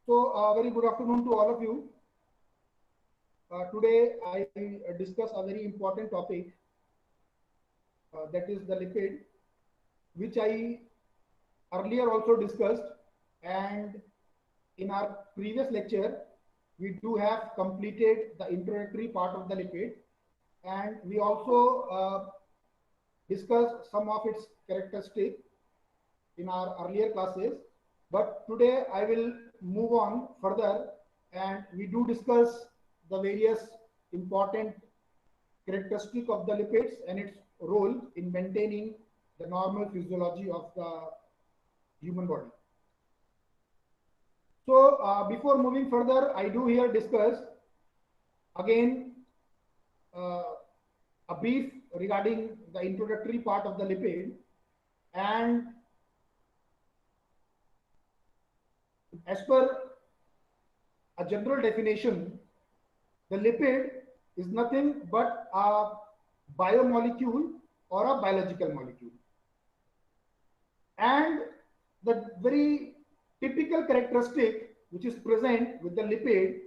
So, very good afternoon to all of you. Today, I discuss a very important topic that is the lipid, which I earlier also discussed. And in our previous lecture, we do have completed the introductory part of the lipid, and we also discussed some of its characteristics in our earlier classes. But today I will move on further and we do discuss the various important characteristic of the lipids and its role in maintaining the normal physiology of the human body. So before moving further, I do here discuss again uh, a brief regarding the introductory part of the lipid, and as per a general definition, the lipid is nothing but a biomolecule or a biological molecule. And the very typical characteristic which is present with the lipid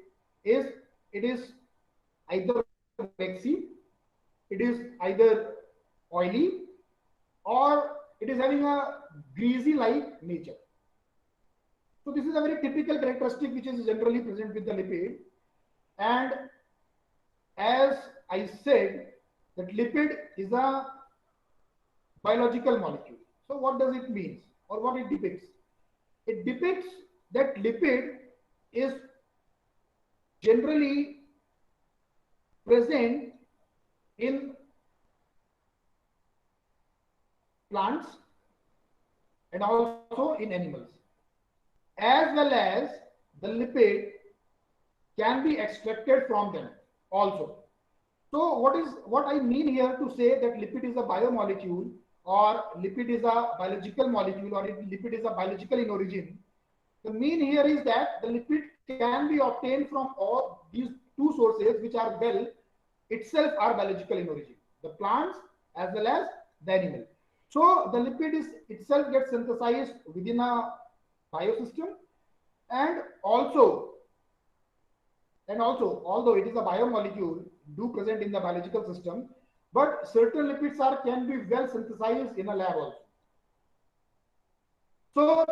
is it is either waxy, it is either oily, or it is having a greasy like nature. So this is a very typical characteristic which is generally present with the lipid. And as I said, that lipid is a biological molecule. So what does it mean or what it depicts? It depicts that lipid is generally present in plants and also in animals, as well as the lipid can be extracted from them also. So what I mean here to say that lipid is a biomolecule or lipid is a biological molecule or lipid is a biological in origin. The mean here is that the lipid can be obtained from all these two sources which are well itself are biological in origin, the plants as well as the animal. So the lipid is itself gets synthesized within a biosystem, and also although it is a biomolecule do present in the biological system, but certain lipids are can be well synthesized in a lab also. So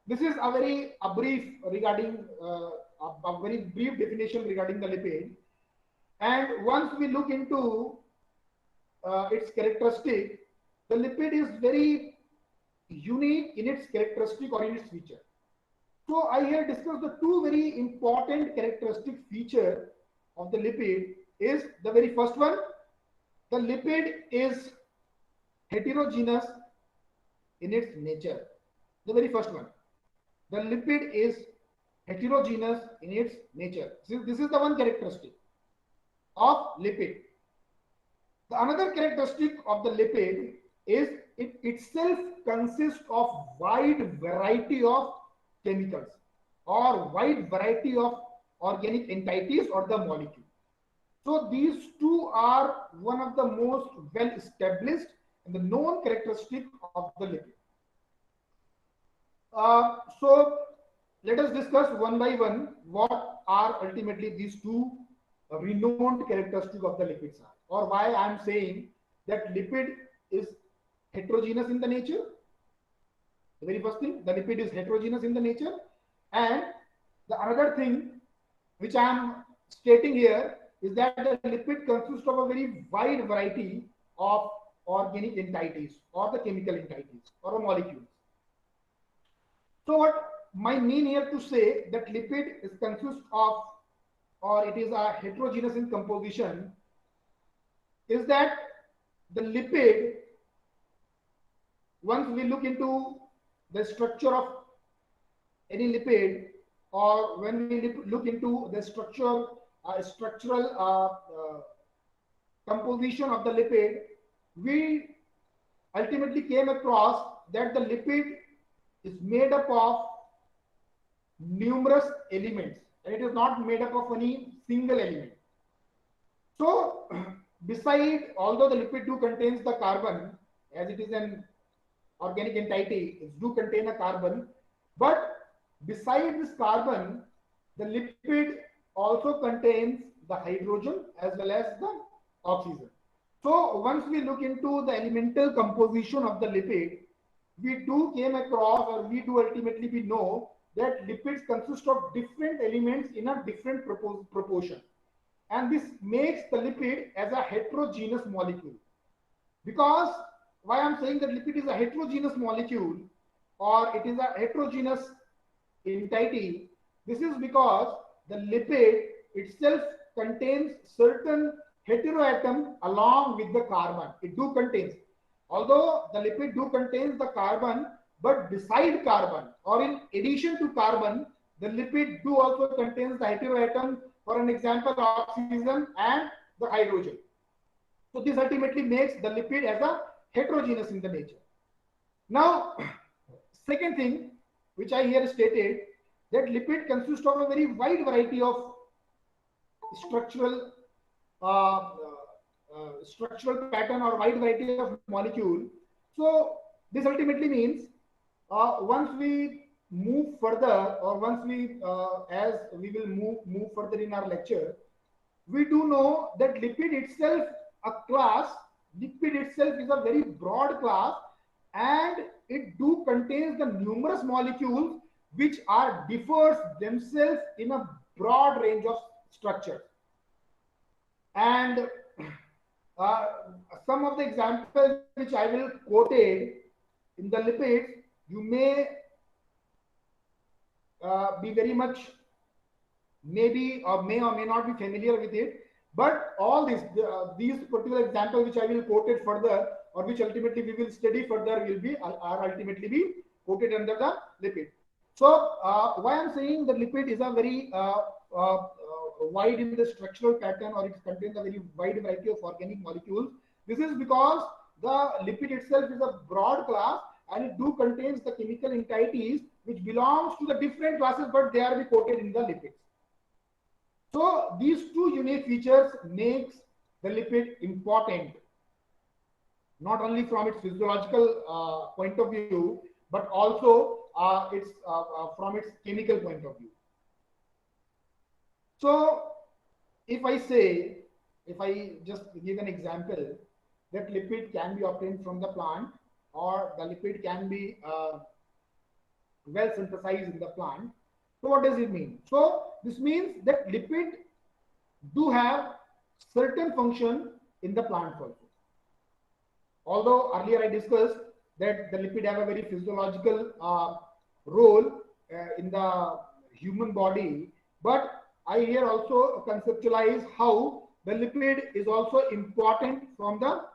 this is a brief regarding a very brief definition regarding the lipid. And once we look into its characteristic, the lipid is very unique in its characteristic or in its feature. So I here discussed the two very important characteristic feature of the lipid. Is the very first one, the lipid is heterogeneous in its nature. The very first one, the lipid is heterogeneous in its nature. So this is the one characteristic of lipid. The another characteristic of the lipid is it itself consists of wide variety of chemicals or wide variety of organic entities or the molecule. So these two are one of the most well established and the known characteristic of the lipid. So let us discuss one by one what are ultimately these two renowned characteristics of the lipids are, or why I am saying that lipid is heterogeneous in the nature. The very first thing, the lipid is heterogeneous in the nature, and the another thing which I am stating here is that the lipid consists of a very wide variety of organic entities or the chemical entities or molecules. So what my mean here to say that lipid is consists of or it is a heterogeneous in composition is that the lipid, once we look into the structure of any lipid or when we look into the structural composition of the lipid, we ultimately came across that the lipid is made up of numerous elements and it is not made up of any single element. So beside, although the lipid do contains the carbon, as it is an organic entity, it do contain a carbon, but beside this carbon, the lipid also contains the hydrogen as well as the oxygen. So once we look into the elemental composition of the lipid, we do came across, or we do ultimately we know that lipids consist of different elements in a different proportion. And this makes the lipid as a heterogeneous molecule. Because why I'm saying that lipid is a heterogeneous molecule, or it is a heterogeneous entity, this is because the lipid itself contains certain heteroatom along with the carbon. It do contains, although the lipid do contains the carbon, but beside carbon or in addition to carbon, the lipid do also contains the heteroatom, for an example oxygen and the hydrogen. So this ultimately makes the lipid as a heterogeneous in the nature. Now, second thing which I here stated, that lipid consists of a very wide variety of structural structural pattern or wide variety of molecule. So this ultimately means once we move further, or once we as we will move further in our lecture, we do know that lipid itself a class, lipid itself is a very broad class, and it do contains the numerous molecules which are differs themselves in a broad range of structures. And uh, some of the examples which I will quoted in the lipids, you may be very much maybe or may not be familiar with it, but all these particular examples which I will quote it further, or which ultimately we will study further, will be are ultimately be quoted under the lipid. So why I'm saying that lipid is a very wide in the structural pattern, or it contains a very wide variety of organic molecules. This is because the lipid itself is a broad class, and it do contains the chemical entities which belongs to the different classes, but they are be quoted in the lipids. So these two unique features makes the lipid important, not only from its physiological point of view, but also its from its chemical point of view. So if I just give an example, that lipid can be obtained from the plant, or the lipid can be well synthesized in the plant. So what does it mean? So this means that lipid do have certain function in the plant also. Although earlier I discussed that the lipid have a very physiological role in the human body, but I here also conceptualize how the lipid is also important from the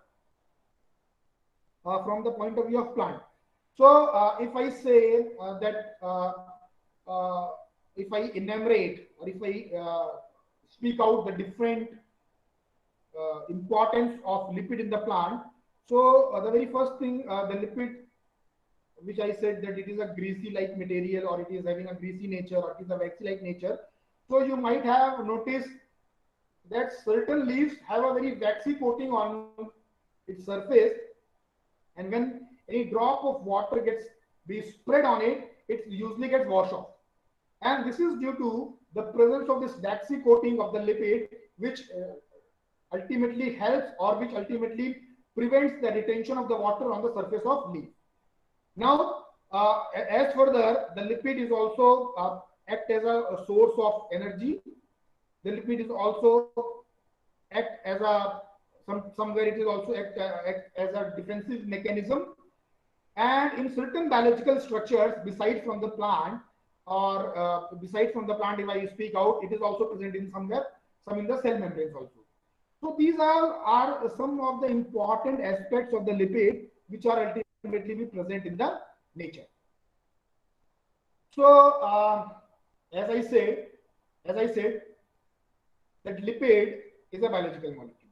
point of view of plant. So if I say that if I enumerate, or if I speak out the different importance of lipid in the plant, so the very first thing, the lipid, which I said that it is a greasy like material, or it is having a greasy nature, or it is a waxy like nature. So you might have noticed that certain leaves have a very waxy coating on its surface, and when any drop of water gets be spread on it, it usually gets washed off. And this is due to the presence of this waxy coating of the lipid, which ultimately helps, or which ultimately prevents the retention of the water on the surface of leaf. Now, as further, the lipid is also act as a source of energy. The lipid is also act as a somewhere it is also act as a defensive mechanism. And in certain biological structures, beside from the plant, or beside from the plant, if I speak out, it is also present in somewhere, some in the cell membranes also. So these are some of the important aspects of the lipid which are ultimately be present in the nature. So as I said, that lipid is a biological molecule.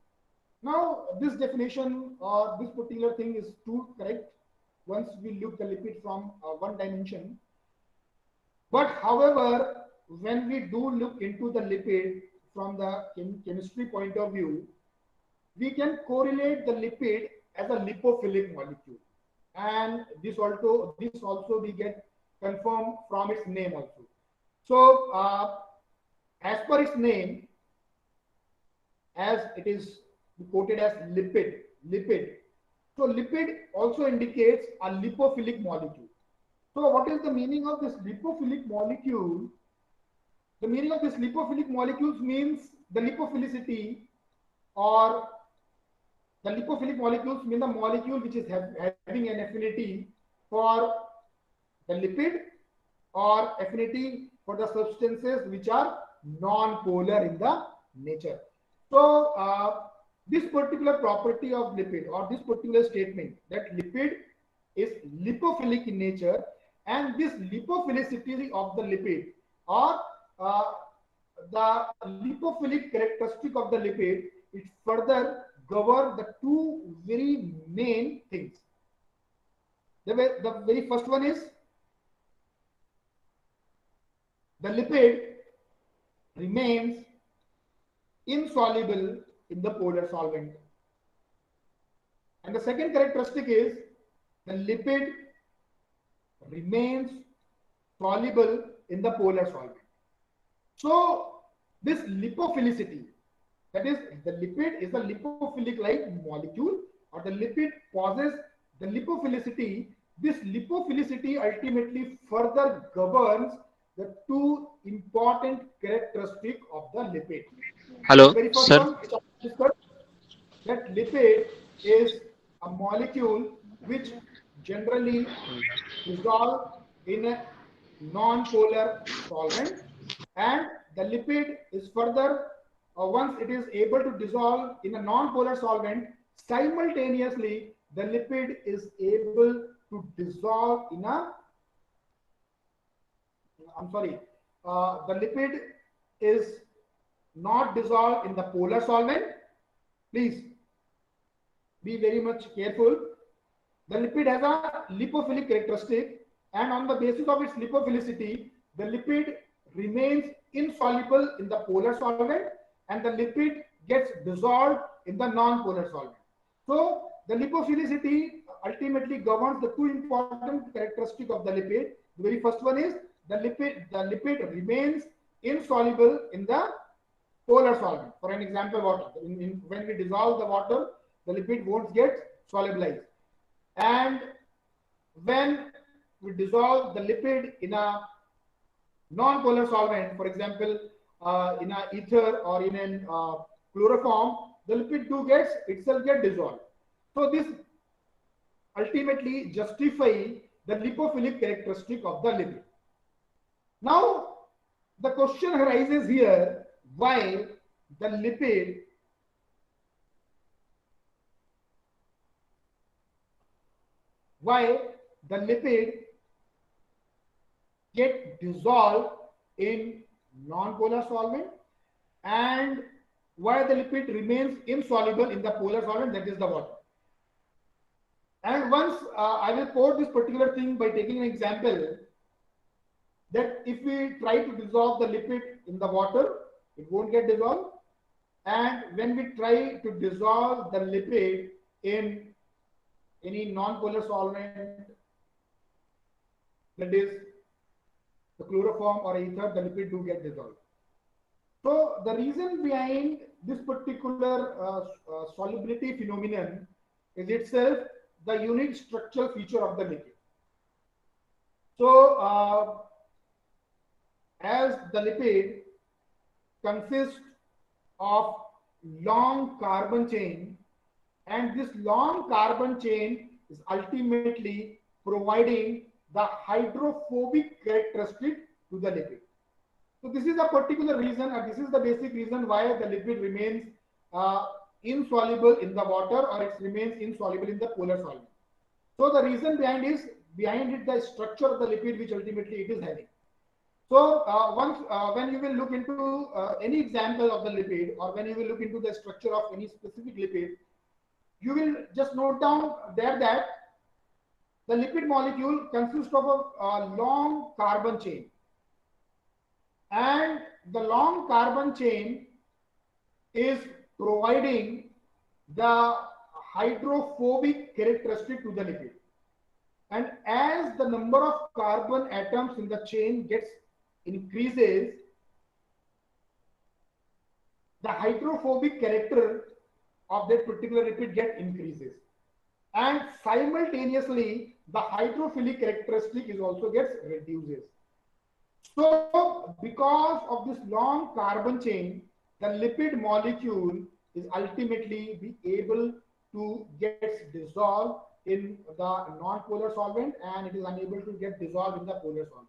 Now this definition or this particular thing is too correct once we look the lipid from one dimension. But however, when we do look into the lipid from the chemistry point of view, we can correlate the lipid as a lipophilic molecule, and this also we get confirm from its name also. So as per its name, as it is quoted as lipid. So lipid also indicates a lipophilic molecule. So what is the meaning of this lipophilic molecule? The meaning of this lipophilic molecules means the lipophilicity, or the lipophilic molecules mean the molecule which is having an affinity for the lipid or affinity for the substances which are non-polar in the nature. So this particular property of lipid, or this particular statement that lipid is lipophilic in nature, and this lipophilicity of the lipid, or the lipophilic characteristic of the lipid, it further govern the two very main things. The very first one is the lipid remains insoluble in the polar solvent. And the second characteristic is the lipid remains soluble in the polar solvent. So this lipophilicity, that is, the lipid is a lipophilic like molecule, or the lipid possesses the lipophilicity. This lipophilicity ultimately further governs the two important characteristic of the lipid. The Hello, very first sir. one, which I discussed, that lipid is a molecule which generally dissolve in a non-polar solvent, and the lipid is further, once it is able to dissolve in a non-polar solvent, simultaneously the lipid is able to dissolve in a, I'm sorry, the lipid is not dissolved in the polar solvent. Please be very much careful. The lipid has a lipophilic characteristic, and on the basis of its lipophilicity, the lipid remains insoluble in the polar solvent, and the lipid gets dissolved in the non-polar solvent. So the lipophilicity ultimately governs the two important characteristics of the lipid. The very first one is the lipid remains insoluble in the polar solvent. For an example, water. When we dissolve the water, the lipid won't get solubilized. And when we dissolve the lipid in a non-polar solvent, for example, in a ether or in a chloroform, the lipid do gets itself get dissolved. So this ultimately justify the lipophilic characteristic of the lipid. Now the question arises here, why the lipid why the lipid get dissolved in non-polar solvent, and why the lipid remains insoluble in the polar solvent, that is the water. And once I will quote this particular thing by taking an example, that if we try to dissolve the lipid in the water, it won't get dissolved. And when we try to dissolve the lipid in any non-polar solvent, that is the chloroform or ether, the lipid do get dissolved. So the reason behind this particular solubility phenomenon is itself the unique structural feature of the lipid. So as the lipid consists of long carbon chain, and this long carbon chain is ultimately providing the hydrophobic characteristic to the lipid. So this is a particular reason, or this is the basic reason why the lipid remains insoluble in the water, or it remains insoluble in the polar solvent. So the reason behind it the structure of the lipid which ultimately it is having. So when you will look into any example of the lipid, or when you will look into the structure of any specific lipid, you will just note down there that the lipid molecule consists of a long carbon chain, and the long carbon chain is providing the hydrophobic characteristic to the lipid. And as the number of carbon atoms in the chain gets increases, the hydrophobic character of that particular lipid get increases, and simultaneously the hydrophilic characteristic is also gets reduces. So because of this long carbon chain, the lipid molecule is ultimately be able to get dissolved in the non-polar solvent, and it is unable to get dissolved in the polar solvent.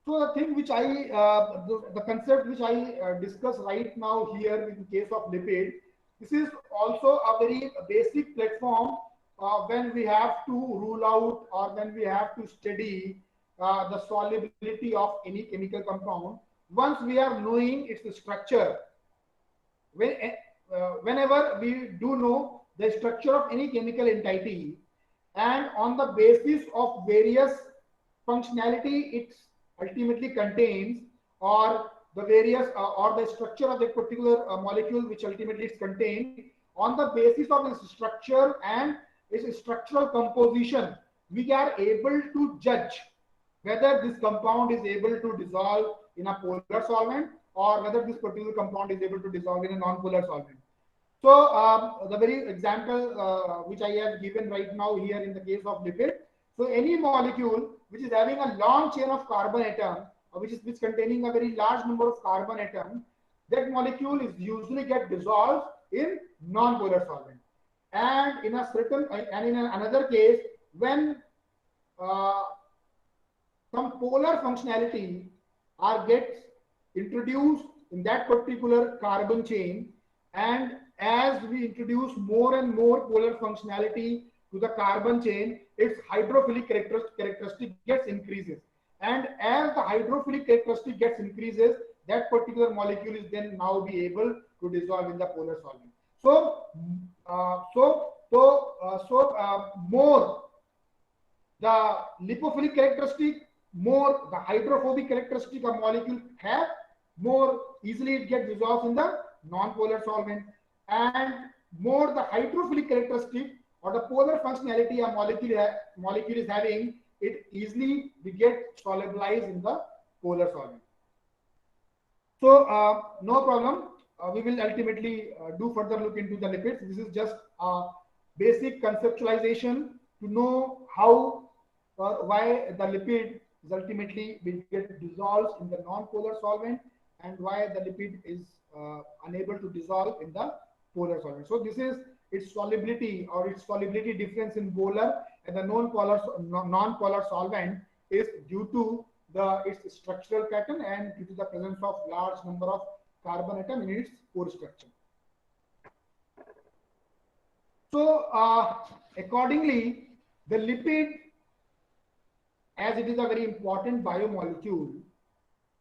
So the thing which the concept which I discuss right now here in case of lipid, this is also a very basic platform when we have to rule out or when we have to study the solubility of any chemical compound. Once we are knowing its structure, whenever we do know the structure of any chemical entity, and on the basis of various functionality it ultimately contains, or the various or the structure of that particular molecule which ultimately is contained, on the basis of its structure and its structural composition, we are able to judge whether this compound is able to dissolve in a polar solvent or whether this particular compound is able to dissolve in a non-polar solvent. So the very example which I have given right now here in the case of lipid. So any molecule which is having a long chain of carbon atom, which containing a very large number of carbon atoms, that molecule is usually get dissolved in non-polar solvent. And in a certain and in another case, when uh, some polar functionality are gets introduced in that particular carbon chain, and as we introduce more and more polar functionality to the carbon chain, its hydrophilic characteristic gets increases, and as the hydrophilic characteristic gets increases, that particular molecule is then now be able to dissolve in the polar solvent. So more the lipophilic characteristic, more the hydrophobic characteristic of molecule have, more easily it gets dissolved in the non-polar solvent, and more the hydrophilic characteristic or the polar functionality a molecule is having, it easily we get solubilized in the polar solvent. So no problem. We will ultimately do further look into the lipids. This is just a basic conceptualization to know how or why the lipid is ultimately will get dissolved in the non-polar solvent, and why the lipid is unable to dissolve in the polar solvent. So this is its solubility or its solubility difference in polar and the non-polar solvent is due to its structural pattern and due to the presence of large number of carbon atom in its core structure. So accordingly, the lipid, as it is a very important biomolecule,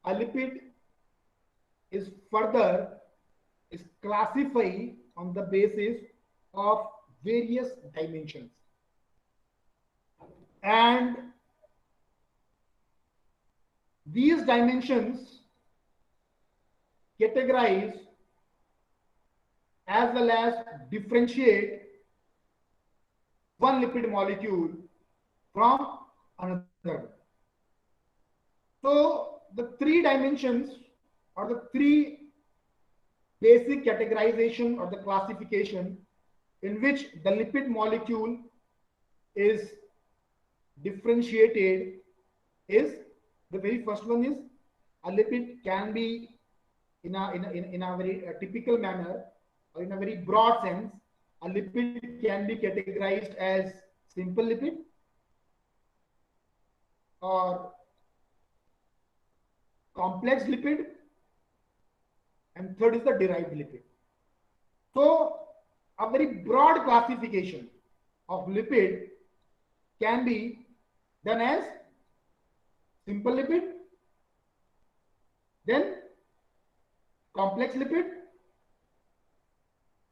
a lipid is further is classified on the basis of various dimensions, and these dimensions categorize as well as differentiate one lipid molecule from another one. So the three dimensions or the three basic categorization or the classification in which the lipid molecule is differentiated is, the very first one is a lipid can be in a very typical manner or in a very broad sense, a lipid can be categorized as simple lipid or complex lipid, and third is the derived lipid. So a very broad classification of lipid can be done as simple lipid, then complex lipid,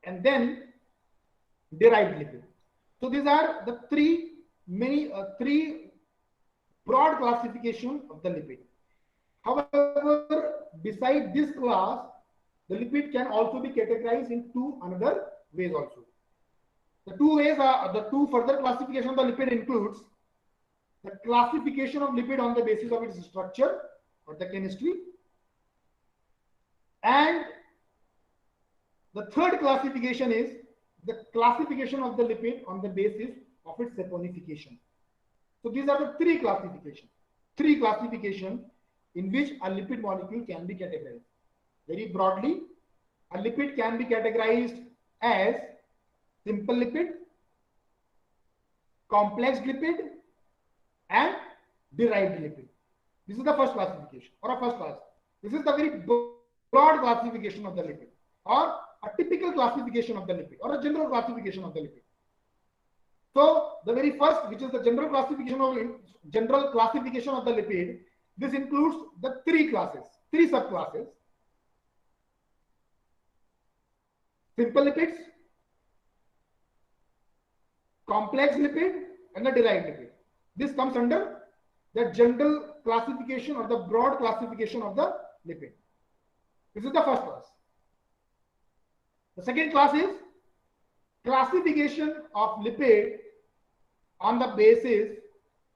and then derived lipid. So these are the three broad classification of the lipid. However, beside this class, the lipid can also be categorized in two another ways also. The two ways are the two further classification of the lipid includes the classification of lipid on the basis of its structure or the chemistry. And the third classification is the classification of the lipid on the basis of its saponification. So these are the three classifications in which a lipid molecule can be categorized. Very broadly, a lipid can be categorized as simple lipid, complex lipid, and derived lipid. This is the first classification, or a first class. This is the very broad classification of the lipid, or a typical classification of the lipid, or a general classification of the lipid. So the very first, which is the general classification of the lipid, this includes the three subclasses: simple lipids, complex lipid, and the derived lipid. This comes under the general classification or the broad classification of the lipid. This is the first class. The second class is classification of lipid on the basis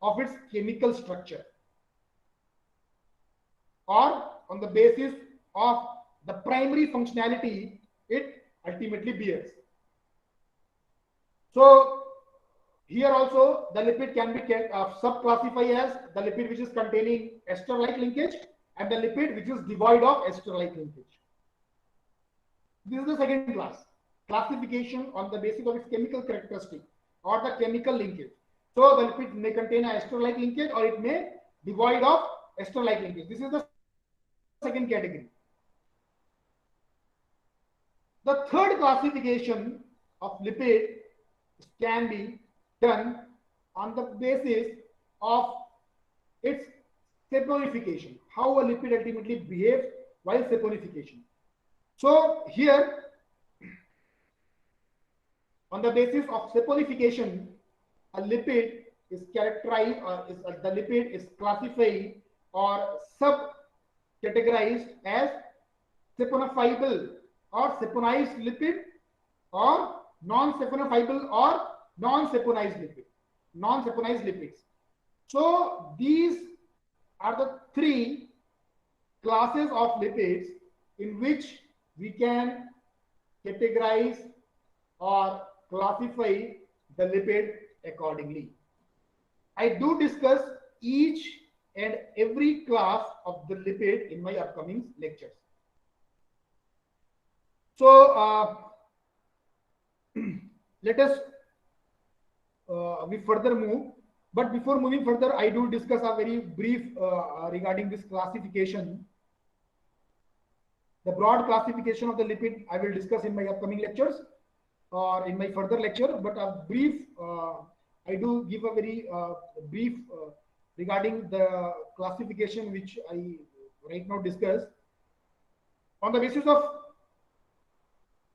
of its chemical structure, or on the basis of the primary functionality it ultimately bears. So here also the lipid can be sub-classified as the lipid which is containing ester-like linkage and the lipid which is devoid of ester-like linkage. This is the second class, classification on the basis of its chemical characteristic or the chemical linkage. So the lipid may contain a ester-like linkage or it may devoid of ester-like linkage. This is the second category. The third classification of lipid can be done on the basis of its saponification, how a lipid ultimately behaves while saponification. So here, on the basis of saponification, a lipid is characterized, or the lipid is classified or sub-categorized as saponifiable or saponized lipid, or non-saponifiable or non-saponized lipids. So these are the three classes of lipids in which we can categorize or classify the lipid accordingly. I do discuss each and every class of the lipid in my upcoming lectures. So let us we further move, but before moving further, I do discuss a very brief regarding this classification. The broad classification of the lipid I will discuss in my upcoming lectures or in my further lecture, but a brief I do give a very brief regarding the classification which I right now discuss. On the basis of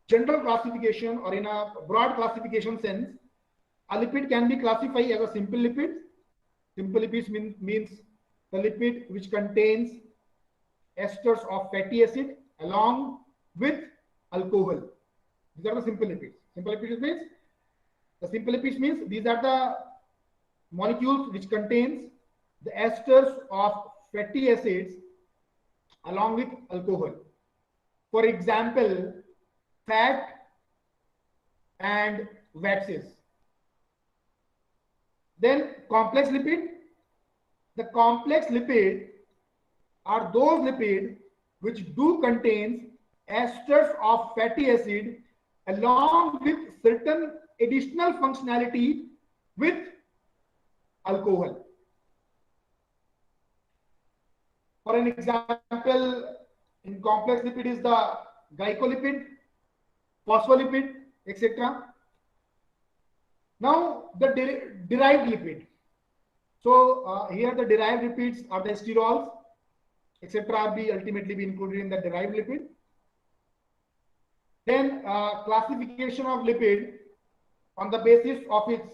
general classification or in a broad classification sense, a lipid can be classified as a simple lipid. Simple lipids means the lipid which contains esters of fatty acid along with alcohol. These are the simple lipids. Simple lipids means these are the molecules which contains the esters of fatty acids along with alcohol. For example, fat and waxes. Then complex lipid. The complex lipid are those lipids which do contain esters of fatty acid along with certain additional functionality with alcohol. For an example, in complex lipid is the glycolipid, phospholipid, etc. Now the derived lipid. So here the derived lipids are the sterols, etc. are ultimately be included in the derived lipid. Then classification of lipid on the basis of its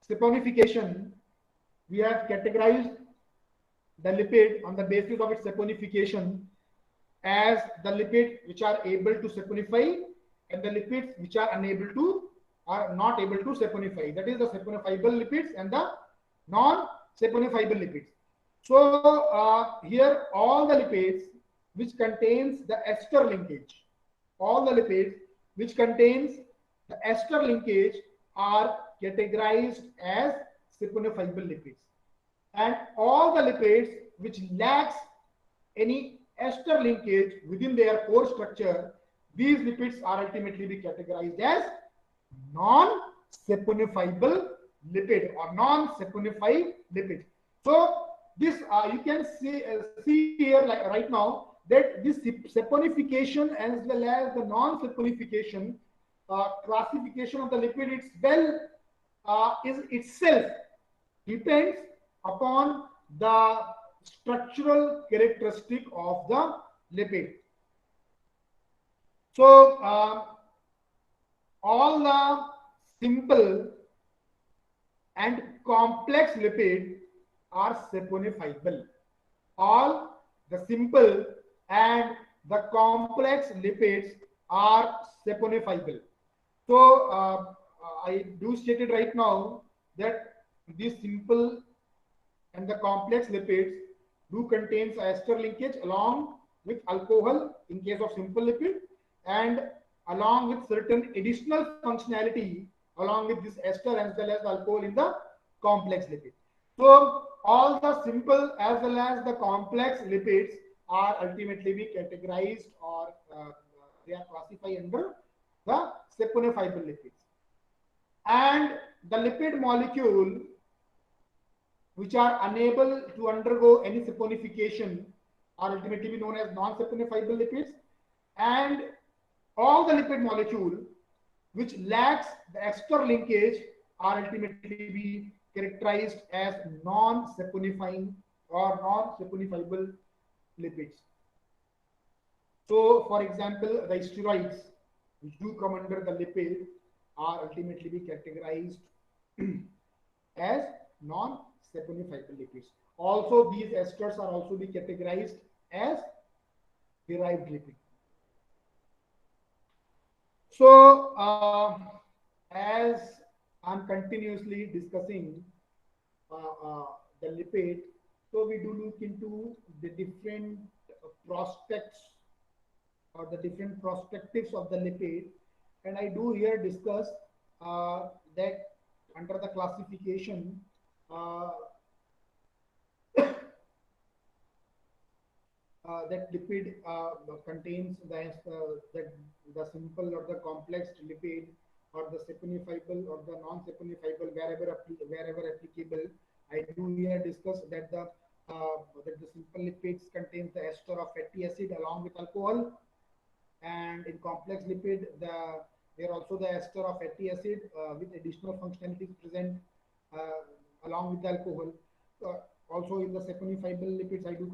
saponification. We have categorized the lipid on the basis of its saponification as the lipids which are able to saponify and the lipids which are unable to, are not able to saponify. That is the saponifiable lipids and the non-saponifiable lipids. So here all the lipids which contains the ester linkage, all the lipids which contains the ester linkage are categorized as saponifiable lipids, and all the lipids which lacks any ester linkage within their core structure, these lipids are ultimately be categorized as non-saponifiable lipid or non-saponified lipid. So this you can see here like right now that this saponification as well as the non-saponification classification of the lipid it's well is itself depends upon the structural characteristic of the lipid. So all the simple and complex lipids are saponifiable. All the simple and the complex lipids are saponifiable. So I do state it right now that these simple and the complex lipids do contains ester linkage along with alcohol in case of simple lipid, and along with certain additional functionality along with this ester as well as alcohol in the complex lipid. So all the simple as well as the complex lipids are ultimately be categorized or they are classified under the saponifiable lipids. And the lipid molecule which are unable to undergo any saponification are ultimately known as non-saponifiable lipids, and all the lipid molecule which lacks the ester linkage are ultimately be characterized as non-saponifying or non-saponifiable lipids. So for example, the steroids which do come under the lipid are ultimately be categorized as non-saponifiable lipids. Also these esters are also be categorized as derived lipid. So as I'm continuously discussing the lipid, so we do look into the different prospects or the different perspectives of the lipid, and I do here discuss that under the classification that lipid contains the simple or the complex lipid or the saponifiable or the non-saponifiable wherever applicable. I do here discuss that the simple lipids contains the ester of fatty acid along with alcohol, and in complex lipid there also the ester of fatty acid with additional functionalities present along with the alcohol. Also in the saponifiable lipids, I do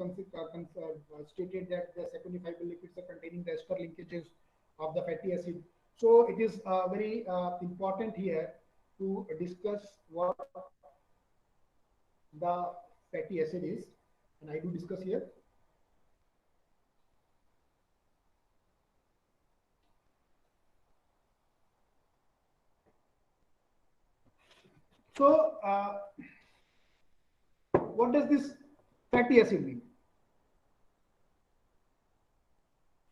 stated that the saponifiable lipids are containing the ester linkages of the fatty acid. So it is very important here to discuss what the fatty acid is, and I do discuss here. So what does this fatty acid mean?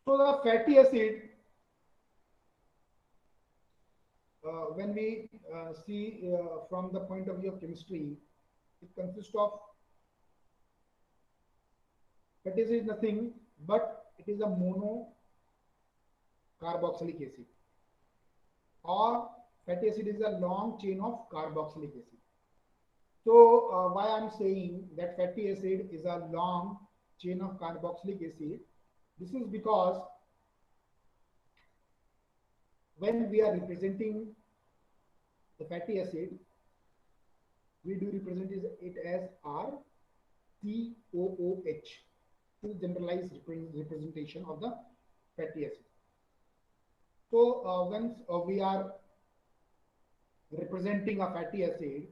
So the fatty acid, when we see from the point of view of chemistry, it consists of fatty acid is nothing but it is a mono carboxylic acid, or fatty acid is a long chain of carboxylic acid. So why I'm saying that fatty acid is a long chain of carboxylic acid, this is because when we are representing the fatty acid, we do represent it as RCOOH. This is generalized representation of the fatty acid. So once we are representing a fatty acid,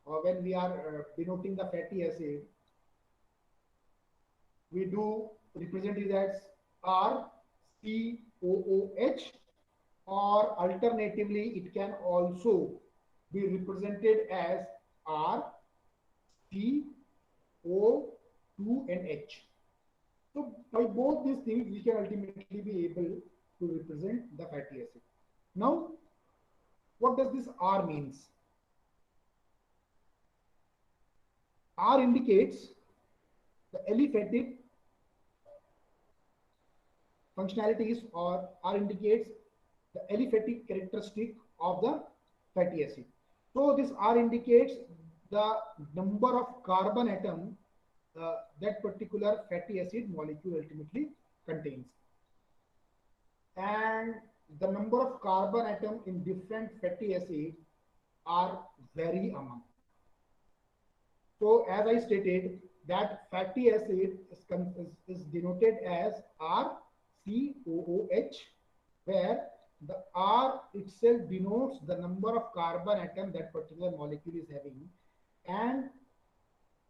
or when we are denoting the fatty acid, we do represent it as RCOOH, or alternatively it can also be represented as R C, O, 2 and H. So by both these things, we can ultimately be able to represent the fatty acid. Now, what does this R means? R indicates the aliphatic functionalities, or R indicates the aliphatic characteristic of the fatty acid. So this R indicates the number of carbon atom that particular fatty acid molecule ultimately contains. And the number of carbon atom in different fatty acids are vary among. So as I stated, that fatty acid is denoted as RCOOH, where the R itself denotes the number of carbon atom that particular molecule is having, and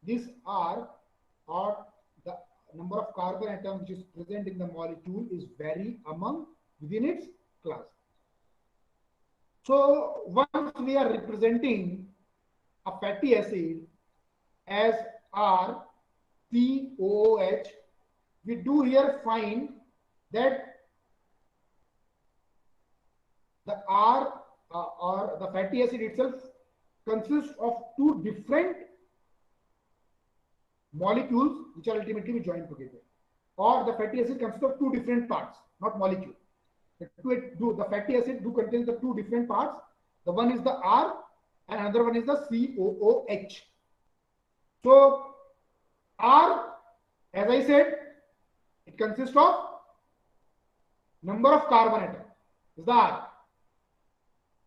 this R, or the number of carbon atoms which is present in the molecule, is vary among within its class. So once we are representing a fatty acid as RCOOH, we do here find that the R or the fatty acid itself consists of two different molecules which are ultimately joined together, or the fatty acid consists of two different parts, not molecule. The fatty acid do contain the two different parts. The one is the R and another one is the COOH. So R, as I said, it consists of number of carbon atom, is the R,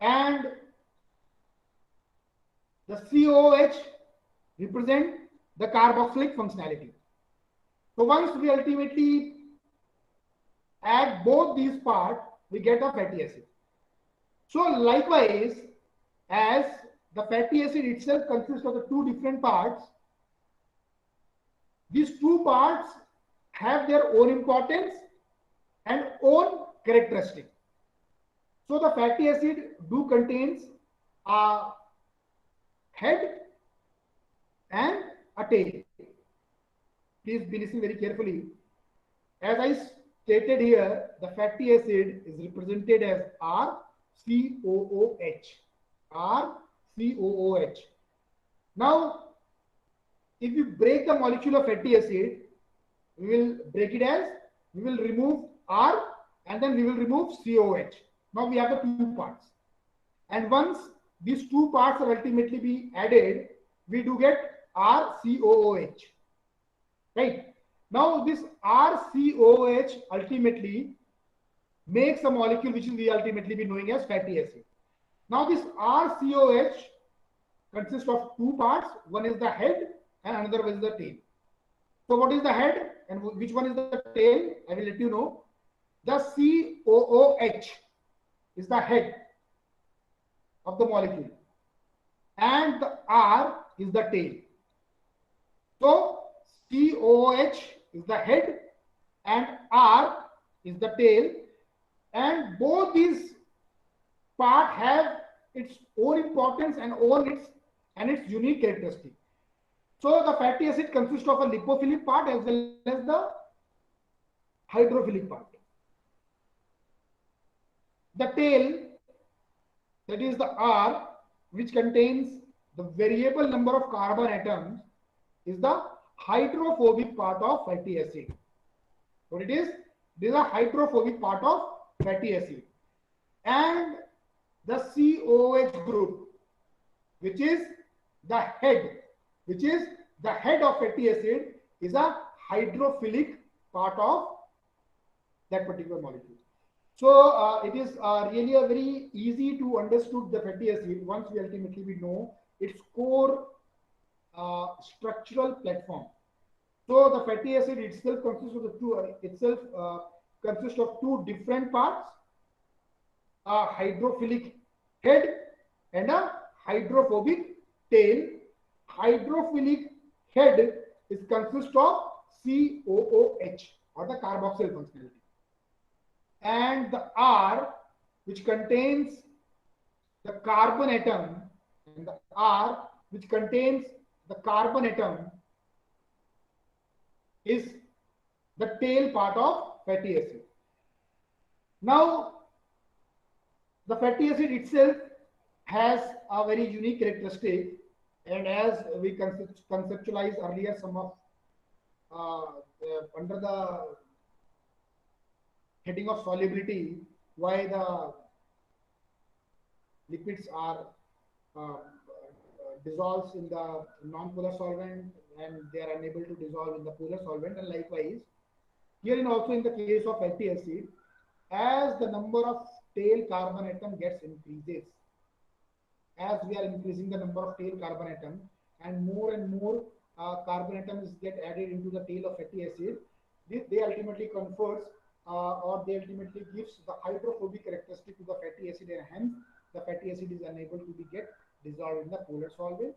and the COOH represent the carboxylic functionality. So once we ultimately add both these parts, we get a fatty acid. So likewise, as the fatty acid itself consists of the two different parts, these two parts have their own importance and own characteristic. So the fatty acid do contains a head and a tail. Please be listening very carefully. As I stated here, the fatty acid is represented as RCOOH. RCOOH. Now, if we break the molecule of fatty acid, we will break it as, we will remove R and then we will remove COH. Now we have the two parts. And once these two parts are ultimately be added, we do get RCOOH. Right? Now this RCOOH ultimately makes a molecule which we ultimately be knowing as fatty acid. Now this RCOH consists of two parts. One is the head and another one is the tail. So what is the head and which one is the tail? I will let you know. The COOH is the head of the molecule and the R is the tail. So COOH is the head and R is the tail, and both these parts have its own importance and its unique characteristic. So the fatty acid consists of a lipophilic part as well as the hydrophilic part. The tail, that is the R, which contains the variable number of carbon atoms, is the hydrophobic part of fatty acid. What it is? This is a hydrophobic part of fatty acid. And the COOH group, which is the head, of fatty acid, is a hydrophilic part of that particular molecule. So it is really a very easy to understood the fatty acid once we ultimately know its core structural platform. So the fatty acid itself consists of two different parts: a hydrophilic head and a hydrophobic tail. Hydrophilic head is consists of COOH, or the carboxyl functionality, and the R, which contains the carbon atom, and the R, which contains the carbon atom is the tail part of fatty acid. Now, the fatty acid itself has a very unique characteristic, and as we conceptualized earlier, some of under the heading of solubility, why the liquids are dissolves in the non-polar solvent and they are unable to dissolve in the polar solvent, and likewise here in also in the case of fatty acid, as the number of tail carbon atom gets increases, as we are increasing the number of tail carbon atom and more carbon atoms get added into the tail of fatty acid, they ultimately confers or they ultimately gives the hydrophobic characteristic to the fatty acid, and hence the fatty acid is unable to be get dissolved in the polar solvent.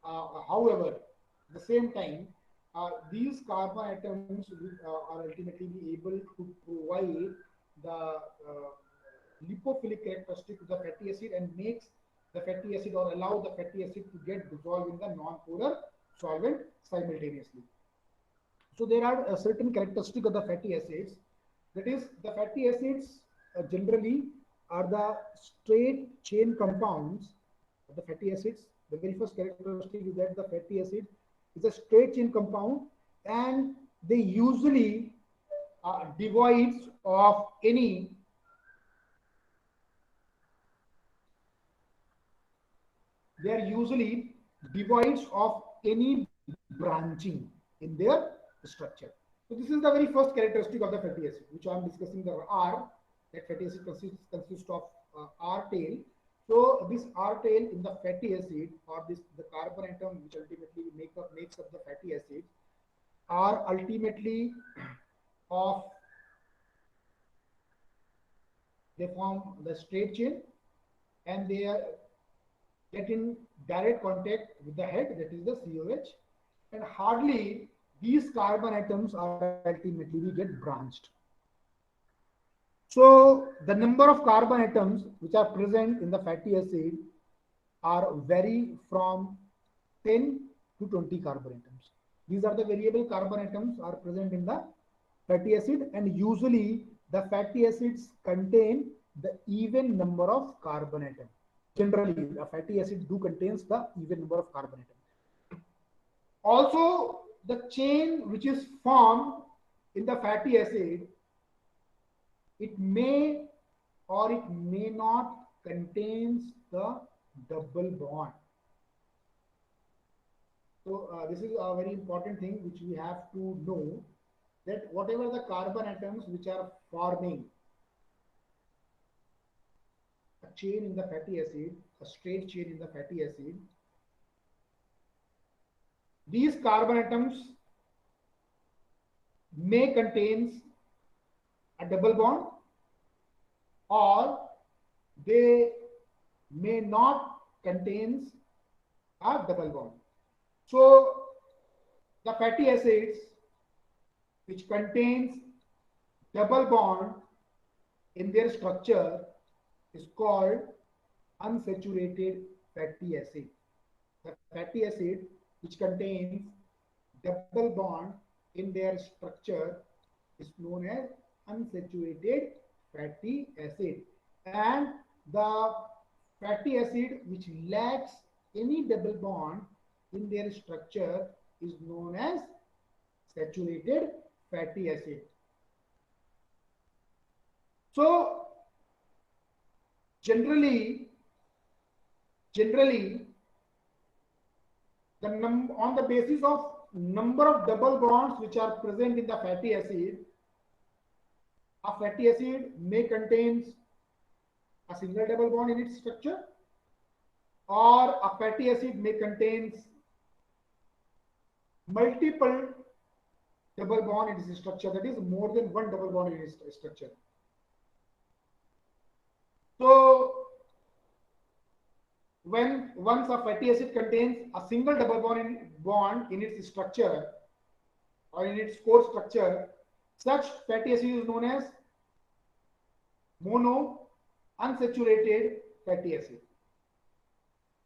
However, at the same time, these carbon atoms are ultimately be able to provide the lipophilic characteristic to the fatty acid and makes the fatty acid or allow the fatty acid to get dissolved in the non-polar solvent simultaneously. So there are certain characteristics of the fatty acids. That is, the fatty acids generally are the straight chain compounds of the fatty acids. The very first characteristic is that the fatty acid is a straight chain compound, and they usually are devoid of any branching in their structure. So this is the very first characteristic of the fatty acid, which I am discussing, the R, that fatty acid consists of R tail. So this R tail in the fatty acid, or the carbon atom which ultimately makes up the fatty acid, are ultimately of, they form the straight chain and they are get in direct contact with the head, that is the COH, and hardly these carbon atoms are ultimately we get branched. So the number of carbon atoms which are present in the fatty acid are vary from 10 to 20 carbon atoms. These are the variable carbon atoms are present in the fatty acid, and usually the fatty acids contain the even number of carbon atoms. Generally, a fatty acid do contains the even number of carbon atoms. Also, the chain which is formed in the fatty acid, it may or it may not contains the double bond. So this is a very important thing which we have to know, that whatever the carbon atoms which are forming a chain in the fatty acid, a straight chain in the fatty acid, these carbon atoms may contains a double bond or they may not contains a double bond. So the fatty acids which contains double bond in their structure is called unsaturated fatty acid. The fatty acid which contains double bond in their structure is known as unsaturated fatty acid, and the fatty acid which lacks any double bond in their structure is known as saturated fatty acid. So generally on the basis of number of double bonds which are present in the fatty acid, a fatty acid may contains a single double bond in its structure, or a fatty acid may contains multiple double bond in its structure, that is more than one double bond in its structure. So once a fatty acid contains a single double bond in its structure or in its core structure, such fatty acid is known as mono unsaturated fatty acid.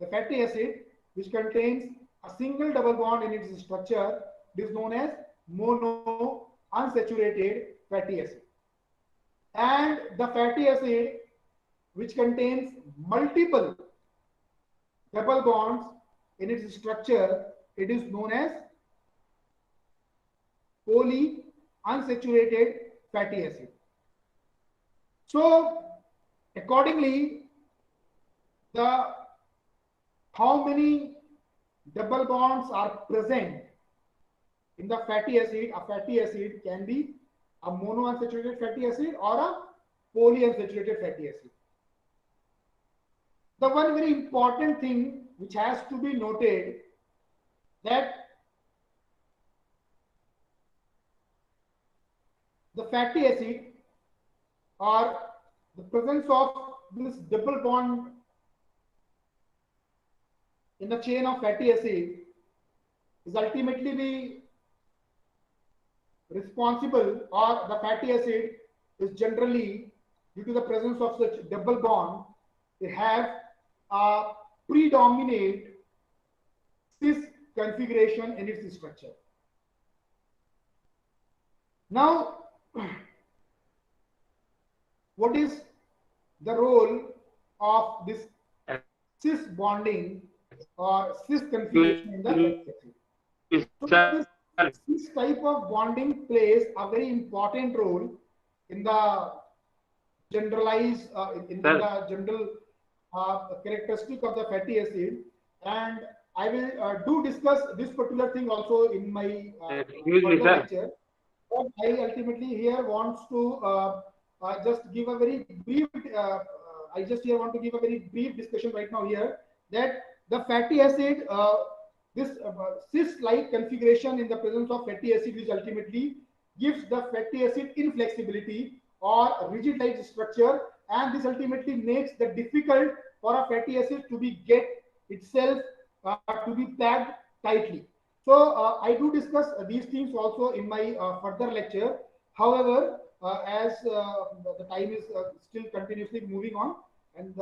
The fatty acid which contains a single double bond in its structure. It is known as mono unsaturated fatty acid. And the fatty acid which contains multiple double bonds in its structure, it is known as polyunsaturated fatty acid. So accordingly, the how many double bonds are present in the fatty acid? A fatty acid can be a monounsaturated fatty acid or a polyunsaturated fatty acid. The one very important thing which has to be noted, that the fatty acid or the presence of this double bond in the chain of fatty acid is ultimately be responsible, or the fatty acid is generally, due to the presence of such double bond, they have a predominant cis configuration in its structure. Now, what is the role of this cis bonding or cis configuration in the fatty acid? So this type of bonding plays a very important role in the generalized in the general characteristic of the fatty acid, and I will do discuss this particular thing also in my further lecture. But I ultimately here wants to just give a very brief. I just here want to give a very brief discussion right now here, that the fatty acid, this cis-like configuration in the presence of fatty acid, which ultimately gives the fatty acid inflexibility or rigid-like structure, and this ultimately makes the difficult for a fatty acid to be get itself to be packed tightly. So I do discuss these things also in my further lecture. However, as the time is still continuously moving on, and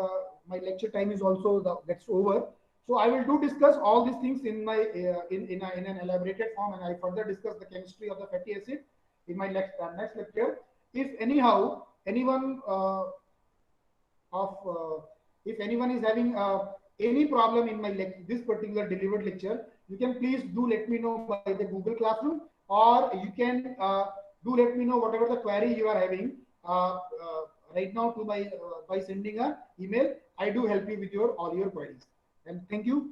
my lecture time is also gets over, so I will do discuss all these things in my in an elaborated form, and I further discuss the chemistry of the fatty acid in my next lecture. If anyhow anyone if anyone is having any problem in my this particular delivered lecture, you can please do let me know by the Google Classroom, or you can do let me know whatever the query you are having right now to my by sending an email. I do help you with your all your queries. And thank you.